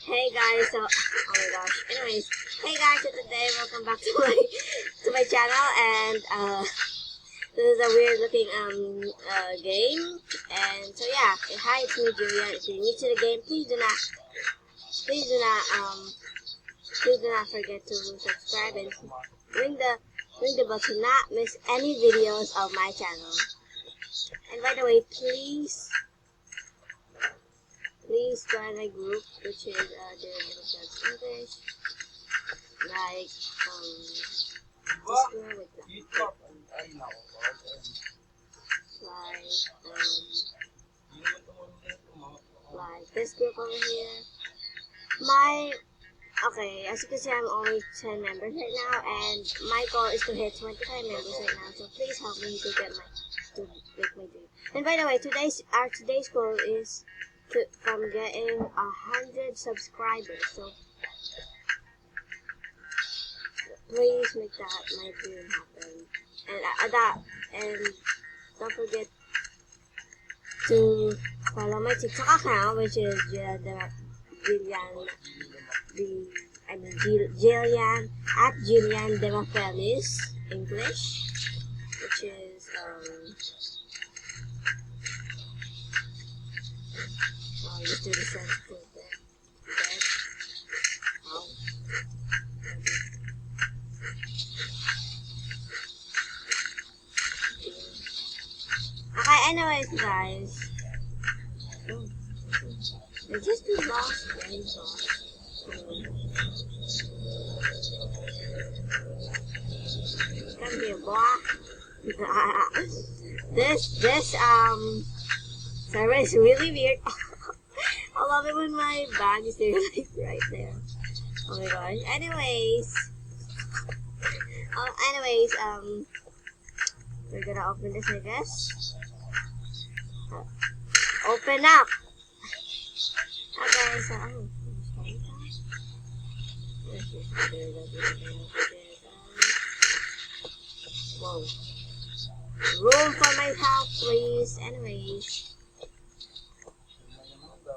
Hey guys, so oh my gosh. Anyways, hey guys, so today welcome back to my channel, and this is a weird looking game. And so yeah, hi, it's me Julia. If you're new to the game, please do not forget to subscribe and ring the bell to not miss any videos of my channel. And by the way, please join my group, which is Daily Jobs English. Like just go with that. Like this group over here. Okay, as you can see, I'm only 10 members right now, and my goal is to hit 25 members right now. So please help me to make my dream. And by the way, today's goal is from getting 100 subscribers. So please make that my dream happen. And don't forget to follow my TikTok account, which is Jillian at Jillian Demafelis English, which is let's do the sensitive bit. Okay, anyways guys. I just lost it's gonna be a block. This server is really weird. I love it when my bag is there, like right there. Oh my gosh. Anyways, we're gonna open this, I guess. Open up. Okay, so whoa. Room for my house, please. Anyways.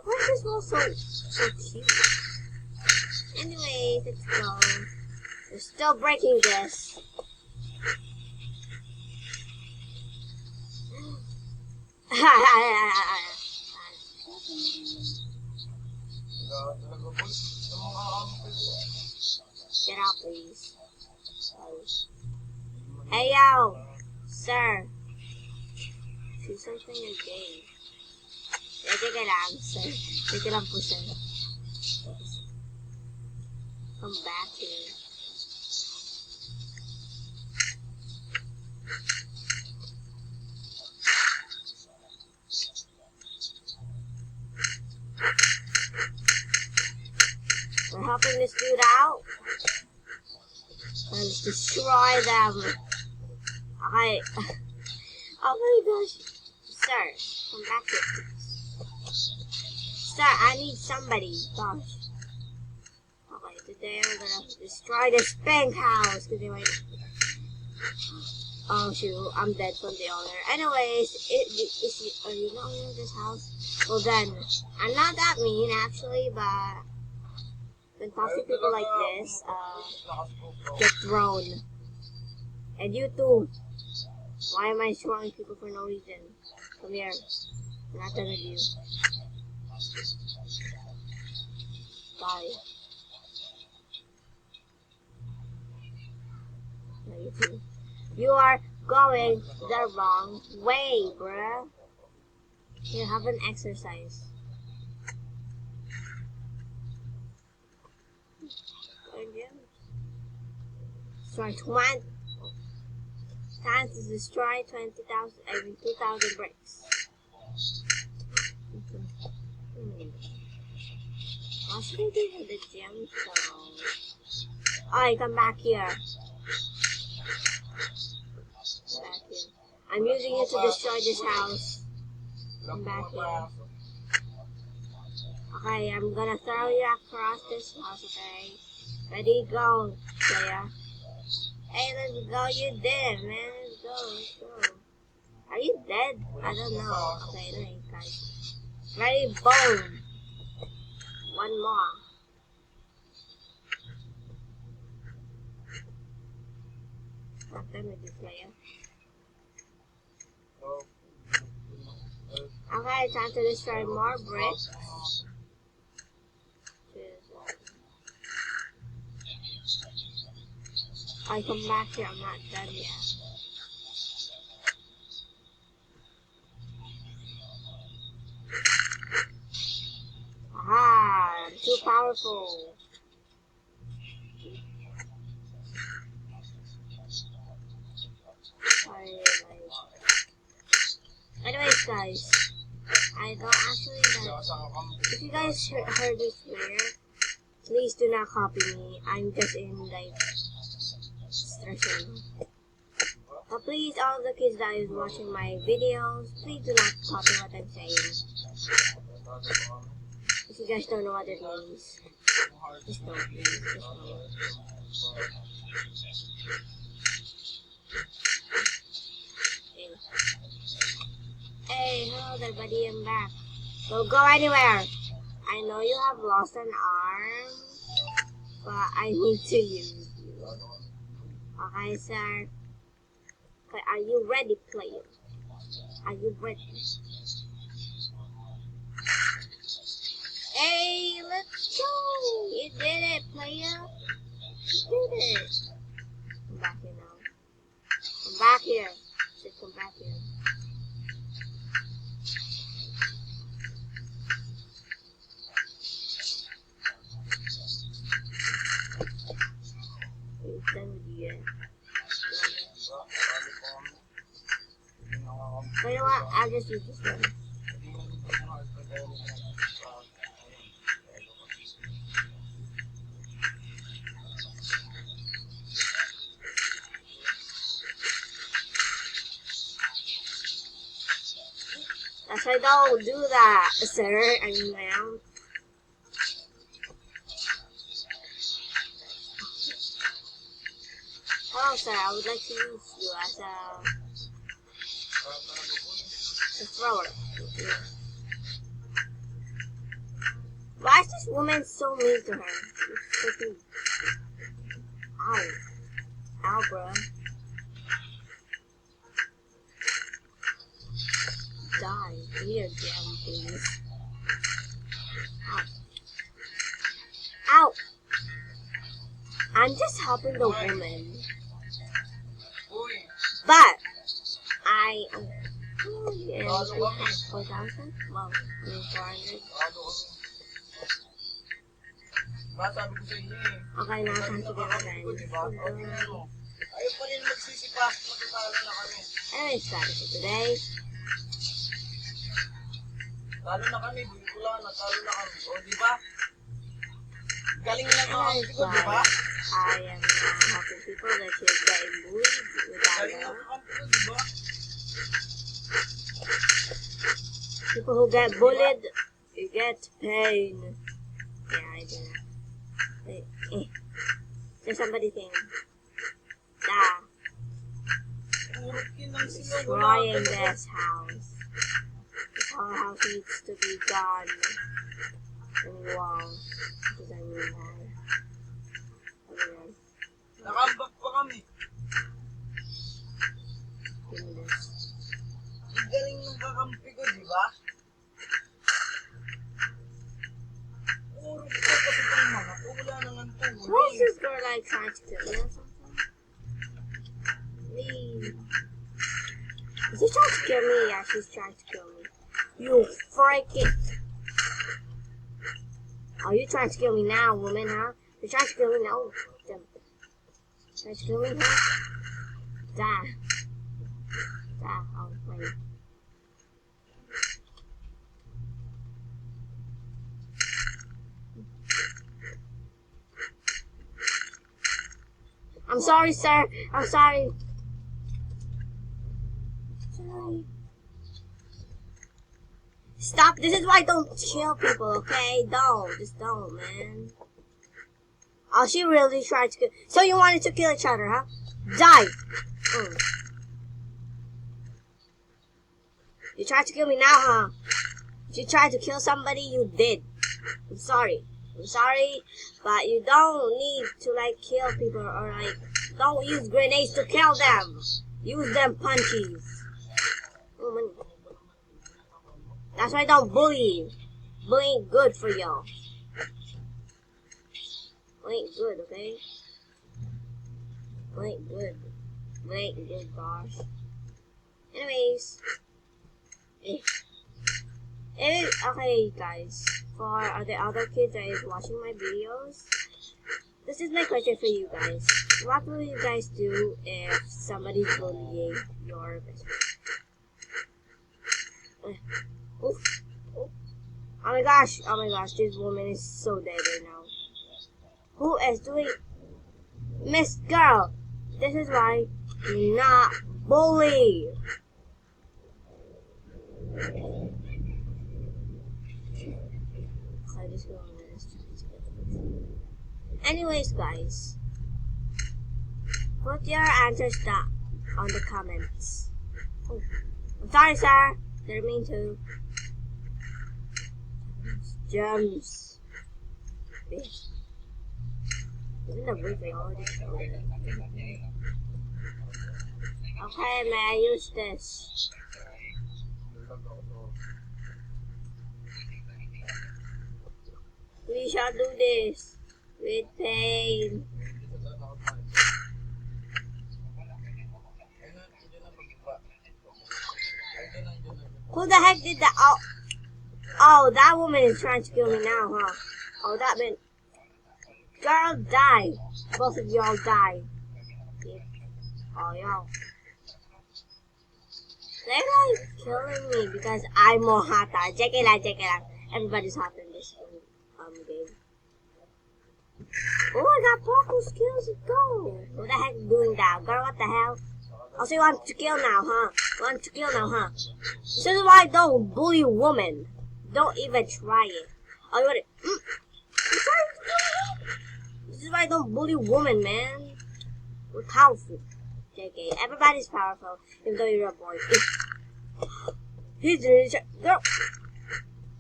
Why is this wall so cute? Anyways, let's go. We're still breaking this. Get out, please. Hey, yo, sir. Do something again. Teka lang, sir. Teka lang po, sir. Come back here. We're helping this dude out. Let's destroy them. Okay. Oh my gosh. Sir, come back here, please. Sir, I need somebody. Gosh. Okay, today we're gonna destroy this bank house. Oh shoot, I'm dead from the owner. Anyways, are you not owner of this house? Well then, I'm not that mean actually, but when toxic people like this get thrown. And you too. Why am I throwing people for no reason? Come here. I'm not done with you. Bye. No, you too. You are going the wrong way, bruh. You have an exercise. Destroy 20. Time to destroy 2,000 bricks. What should I do with the gemstone? Alright, come back here. I'm using it to destroy this house. Come back here. Okay, I'm gonna throw you across this house, okay? Ready, go, player. Hey, let's go, you dead, man. Let's go. Are you dead? I don't know. Okay, anyway, guys. Ready, boom. One more. not done with this player. Okay, time to destroy more bricks. I come back here, I'm not done yet. Aha, I'm too powerful. Anyways, guys, I don't actually know. If you guys heard this player, please do not copy me. I'm just in like stressing. But please, all the kids that is watching my videos, please do not copy what I'm saying. If you guys don't know what it means, just don't, please. Just don't. Hey, hello there, buddy. I'm back. Don't go anywhere. I know you have lost an arm, but I need to use you. Okay, sir. Okay, are you ready, player? Are you ready? Hey, let's go! You did it, player. You did it. Come back here now. Come back here. Just come back here. It's done with you yet. But you know what? I'll just use this one. I don't do that, sir. I mean, ma'am. Hello, sir. I would like to use you as a thrower. Why is this woman so mean to her? She's so mean. Ow. Ow, bro. Die. Here, damn, please. Ow. Ow! I'm just helping the woman. But, I am... Oh, yeah, 4,000? Wow, 400. Okay, now time to get revenge. Anyways, guys, so today... Talo na kami, bumula na, talo na kami. O, diba? Galing na mga people, diba? I am helping people that is getting bullied without love. People who get bullied, you get pain. Yeah, I do. There's somebody saying, destroying this house. This whole house needs to be gone. And wall. Because I mean that. Nakambak pa kami. Ang galing ng kakampi ko, di ba? Puro ko kasi itong mga wala nang tulong. Why is this girl like trying to kill me or something? Leave. Is she trying to kill me? Yeah, she's trying to kill me. You freaking... Oh, you trying to kill me now, woman, huh? You're trying to kill me now? Damn. Trying to kill me, huh? Die. Die. Oh, wait. I'm sorry, sir. I'm sorry. Sorry. Stop. This is why I don't kill people, okay? Don't. Just don't, man. Oh, she really tried to kill. So you wanted to kill each other, huh? Die. You tried to kill me now, huh? If you tried to kill somebody, you did. I'm sorry. I'm sorry, but you don't need to like kill people or like Don't use grenades to kill them. Use them punchies. Oh, money. That's why don't bully. Bullying ain't good for y'all. Bullying ain't good, okay? Bullying ain't good. Bullying ain't good, gosh. Anyways. Okay, guys. For the other kids that is watching my videos, this is my question for you guys. What will you guys do if somebody's bullying your best friend? Oh my gosh, this woman is so dead right now. Who is doing? Miss Girl, this is why do not bully. Anyways, guys, put your answers down on the comments. Oh, I'm sorry, sir. Didn't mean to. Gems. Isn't the roof I already showed it? Okay, may I use this? We shall do this with pain. Who the heck did that? Oh, that woman is trying to kill me now, huh? Oh, that man. Girl, die. Both of y'all die. Oh, y'all. They're like killing me because I'm more hotter. Check it out. Everybody's hot in this game. Oh, I got purple skills. Let's go. Who the heck is doing that? Girl, what the hell? Oh, so you want to kill now, huh? This is why I don't bully women. Don't even try it. Oh, you want it? This is why I don't bully women, man. We're powerful. Okay, everybody's powerful, even though you're a boy. Girl,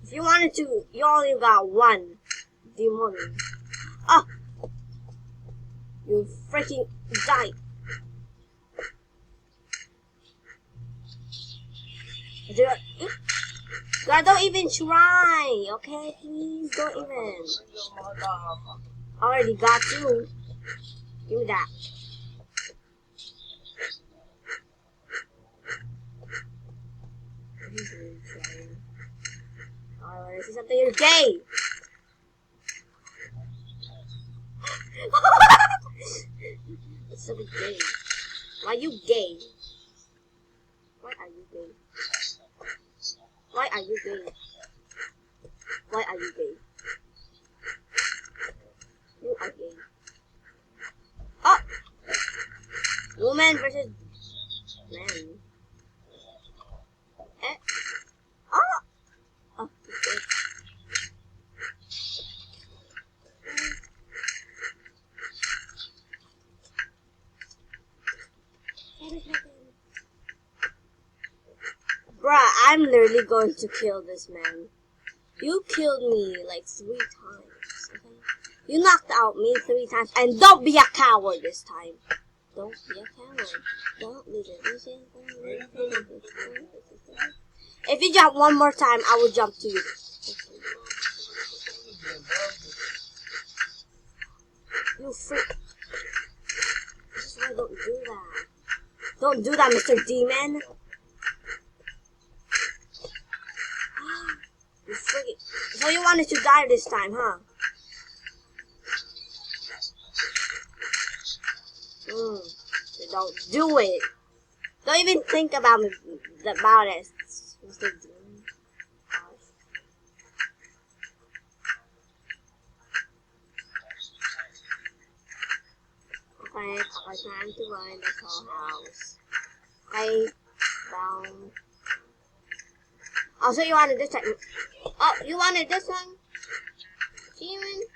if you wanted to, you only got one demon. Ah! You freaking die. God, don't even try, okay? Please, don't even. Already got you. Give me that. I want to see something. You're gay. It's so gay. Why you gay? Why are you gay? Why are you gay? Why are you gay? You are gay. Oh! Woman versus man. Eh? Oh! Oh, okay. Bruh, I'm literally going to kill this man. You killed me like 3 times, okay? You knocked out me 3 times, and don't be a coward this time. Don't be a coward. Don't listen. If you jump one more time, I will jump to you. You freak. This is why don't do that. Don't do that, Mr. Demon. You freaking. So you wanted to die this time, huh? So don't do it. Don't even think about it. Mr. Demon. Okay, it's time to run this whole house. Okay, down. Oh, so you wanted this time. Oh, you wanted this one? Demon?